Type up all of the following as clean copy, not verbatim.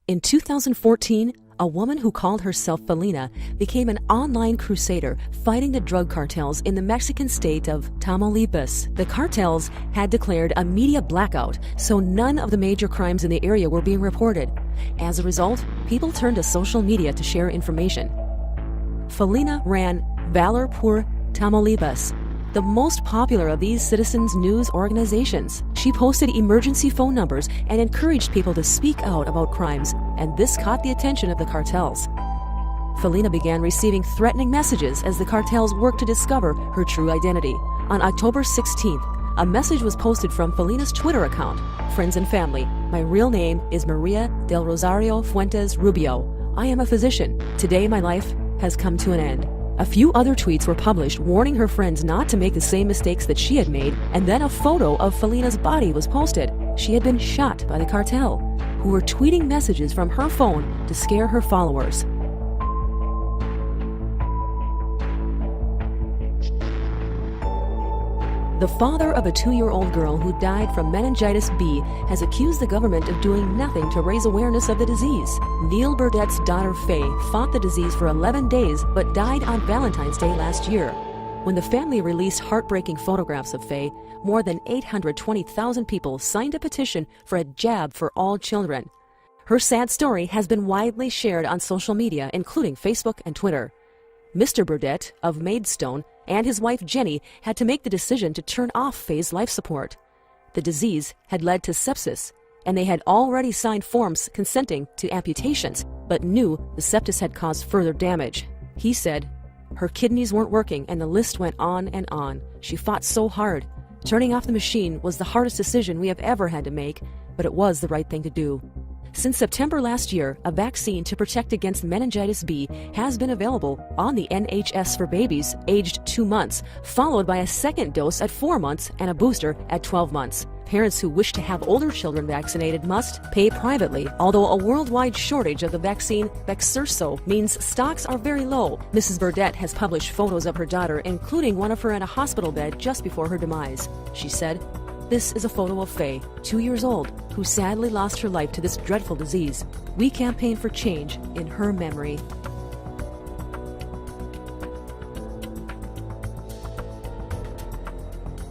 In 2014, a woman who called herself Felina became an online crusader fighting the drug cartels in the Mexican state of Tamaulipas. The cartels had declared a media blackout, so none of the major crimes in the area were being reported. As a result, people turned to social media to share information. Felina ran Valor por Tamaulipas, the most popular of these citizens' news organizations. She posted emergency phone numbers and encouraged people to speak out about crimes, and this caught the attention of the cartels. Felina began receiving threatening messages as the cartels worked to discover her true identity. On October 16th, a message was posted from Felina's Twitter account. "Friends and family, my real name is Maria del Rosario Fuentes Rubio. I am a physician. Today my life has come to an end." A few other tweets were published warning her friends not to make the same mistakes that she had made, and then a photo of Felina's body was posted. She had been shot by the cartel, who were tweeting messages from her phone to scare her followers. The father of a 2-year-old girl who died from meningitis B has accused the government of doing nothing to raise awareness of the disease. Neil Burdett's daughter Faye fought the disease for 11 days but died on Valentine's Day last year. When the family released heartbreaking photographs of Faye, more than 820,000 people signed a petition for a jab for all children. Her sad story has been widely shared on social media, including Facebook and Twitter. Mr. Burdett of Maidstone and his wife Jenny had to make the decision to turn off Faye's life support. The disease had led to sepsis, and they had already signed forms consenting to amputations, but knew the sepsis had caused further damage. He said, "Her kidneys weren't working, and the list went on and on. She fought so hard. Turning off the machine was the hardest decision we have ever had to make, but it was the right thing to do." Since September last year, a vaccine to protect against meningitis B has been available on the NHS for babies aged 2 months, followed by a second dose at 4 months and a booster at 12 months. Parents who wish to have older children vaccinated must pay privately, although a worldwide shortage of the vaccine Bexurso means stocks are very low. Mrs. Burdett has published photos of her daughter, including one of her in a hospital bed just before her demise. She said, "This is a photo of Faye, 2 years old, who sadly lost her life to this dreadful disease. We campaign for change in her memory."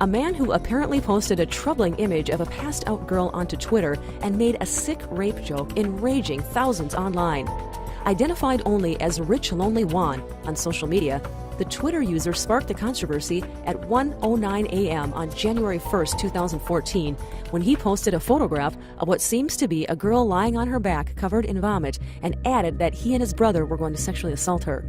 A man who apparently posted a troubling image of a passed-out girl onto Twitter and made a sick rape joke enraging thousands online. Identified only as Rich Lonely Juan on social media, the Twitter user sparked the controversy at 1:09 a.m. on January 1st, 2014, when he posted a photograph of what seems to be a girl lying on her back covered in vomit and added that he and his brother were going to sexually assault her.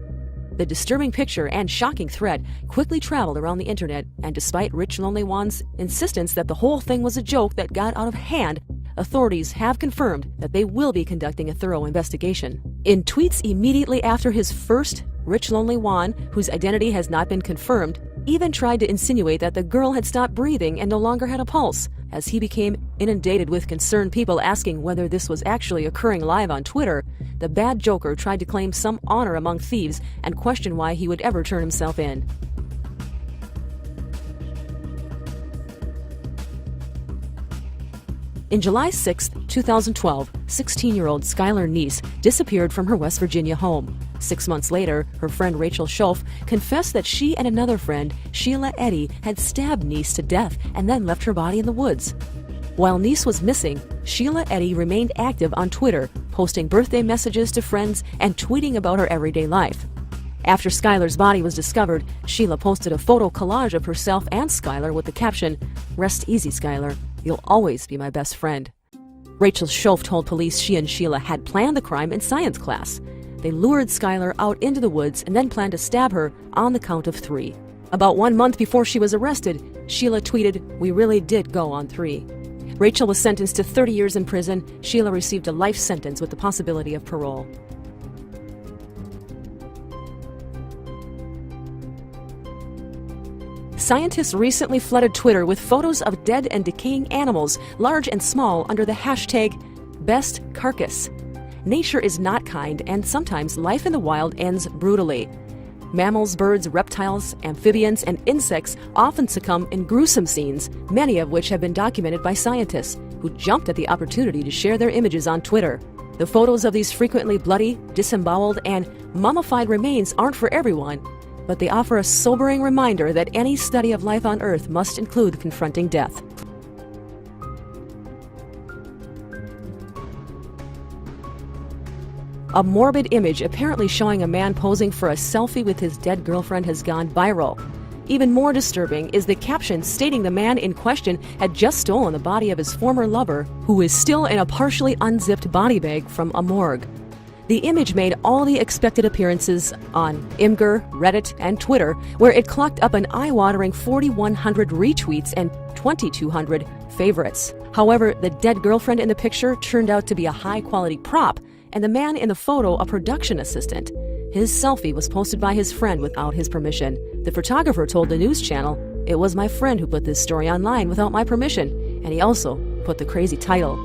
The disturbing picture and shocking thread quickly traveled around the internet, and despite Rich Lonely Juan's insistence that the whole thing was a joke that got out of hand, authorities have confirmed that they will be conducting a thorough investigation. In tweets immediately after his first, Rich Lonely Juan, whose identity has not been confirmed, even tried to insinuate that the girl had stopped breathing and no longer had a pulse. As he became inundated with concerned people asking whether this was actually occurring live on Twitter, the bad joker tried to claim some honor among thieves and questioned why he would ever turn himself in. In July 6, 2012, 16-year-old Skylar Neese disappeared from her West Virginia home. 6 months later, her friend Rachel Schulf confessed that she and another friend, Sheila Eddy, had stabbed Neese to death and then left her body in the woods. While Neese was missing, Sheila Eddy remained active on Twitter, posting birthday messages to friends and tweeting about her everyday life. After Skylar's body was discovered, Sheila posted a photo collage of herself and Skylar with the caption, "Rest easy, Skylar. You'll always be my best friend." Rachel Schulf told police she and Sheila had planned the crime in science class. They lured Skylar out into the woods and then planned to stab her on the count of 3. About 1 month before she was arrested, Sheila tweeted, "We really did go on 3." Rachel was sentenced to 30 years in prison. Sheila received a life sentence with the possibility of parole. Scientists recently flooded Twitter with photos of dead and decaying animals, large and small, under the hashtag #BestCarcass. Nature is not kind, and sometimes life in the wild ends brutally. Mammals, birds, reptiles, amphibians, and insects often succumb in gruesome scenes, many of which have been documented by scientists, who jumped at the opportunity to share their images on Twitter. The photos of these frequently bloody, disemboweled, and mummified remains aren't for everyone, but they offer a sobering reminder that any study of life on Earth must include confronting death. A morbid image apparently showing a man posing for a selfie with his dead girlfriend has gone viral. Even more disturbing is the caption stating the man in question had just stolen the body of his former lover, who is still in a partially unzipped body bag from a morgue. The image made all the expected appearances on Imgur, Reddit, and Twitter, where it clocked up an eye-watering 4,100 retweets and 2,200 favorites. However, the dead girlfriend in the picture turned out to be a high-quality prop, and the man in the photo a production assistant. His selfie was posted by his friend without his permission. The photographer told the news channel, "It was my friend who put this story online without my permission," and he also put the crazy title.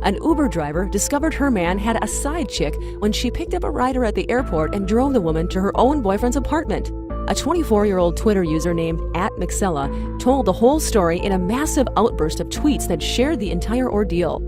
An Uber driver discovered her man had a side chick when she picked up a rider at the airport and drove the woman to her own boyfriend's apartment. A 24-year-old Twitter user named @Mixella told the whole story in a massive outburst of tweets that shared the entire ordeal.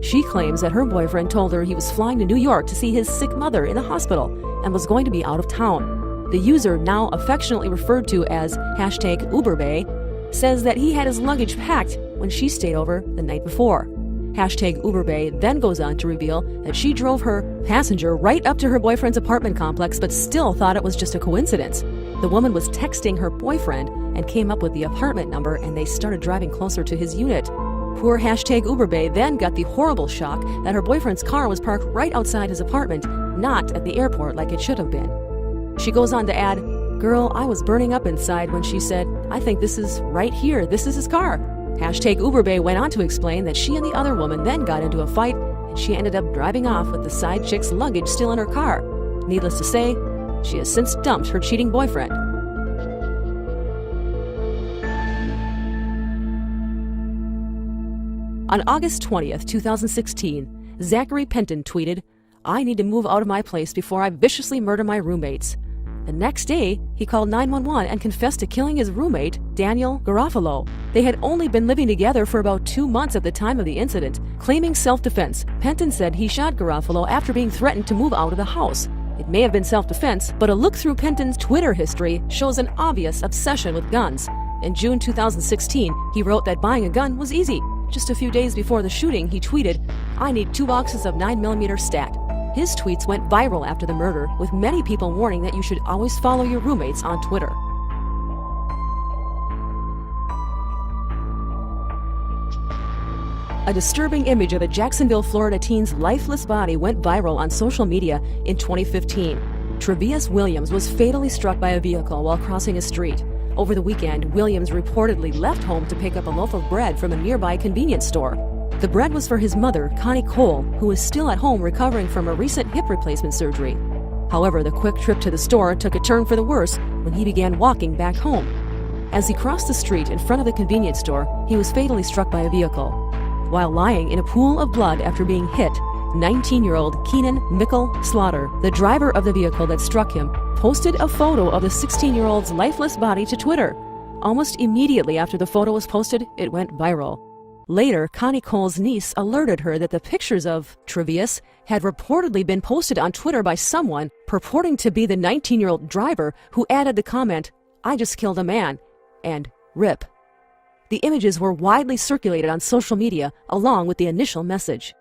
She claims that her boyfriend told her he was flying to New York to see his sick mother in the hospital and was going to be out of town. The user, now affectionately referred to as #UberBay, says that he had his luggage packed when she stayed over the night before. #UberBay then goes on to reveal that she drove her passenger right up to her boyfriend's apartment complex but still thought it was just a coincidence. The woman was texting her boyfriend and came up with the apartment number, and they started driving closer to his unit. Poor #UberBay then got the horrible shock that her boyfriend's car was parked right outside his apartment, not at the airport like it should have been. She goes on to add, "Girl, I was burning up inside when she said, 'I think this is right here, this is his car.'" #UberBay went on to explain that she and the other woman then got into a fight, and she ended up driving off with the side chick's luggage still in her car. Needless to say, she has since dumped her cheating boyfriend. On August 20th, 2016, Zachary Penton tweeted, "I need to move out of my place before I viciously murder my roommates." The next day, he called 911 and confessed to killing his roommate, Daniel Garofalo. They had only been living together for about 2 months at the time of the incident. Claiming self-defense, Penton said he shot Garofalo after being threatened to move out of the house. It may have been self-defense, but a look through Penton's Twitter history shows an obvious obsession with guns. In June 2016, he wrote that buying a gun was easy. Just a few days before the shooting, he tweeted, "I need 2 boxes of 9mm stat." His tweets went viral after the murder, with many people warning that you should always follow your roommates on Twitter. A disturbing image of a Jacksonville, Florida teen's lifeless body went viral on social media in 2015. Trevius Williams was fatally struck by a vehicle while crossing a street. Over the weekend, Williams reportedly left home to pick up a loaf of bread from a nearby convenience store. The bread was for his mother, Connie Cole, who was still at home recovering from a recent hip replacement surgery. However, the quick trip to the store took a turn for the worse when he began walking back home. As he crossed the street in front of the convenience store, he was fatally struck by a vehicle. While lying in a pool of blood after being hit, 19-year-old Keenan Mickle Slaughter, the driver of the vehicle that struck him, posted a photo of the 16-year-old's lifeless body to Twitter. Almost immediately after the photo was posted, it went viral. Later, Connie Cole's niece alerted her that the pictures of Trevius had reportedly been posted on Twitter by someone purporting to be the 19-year-old driver, who added the comment, "I just killed a man," and "RIP." The images were widely circulated on social media along with the initial message.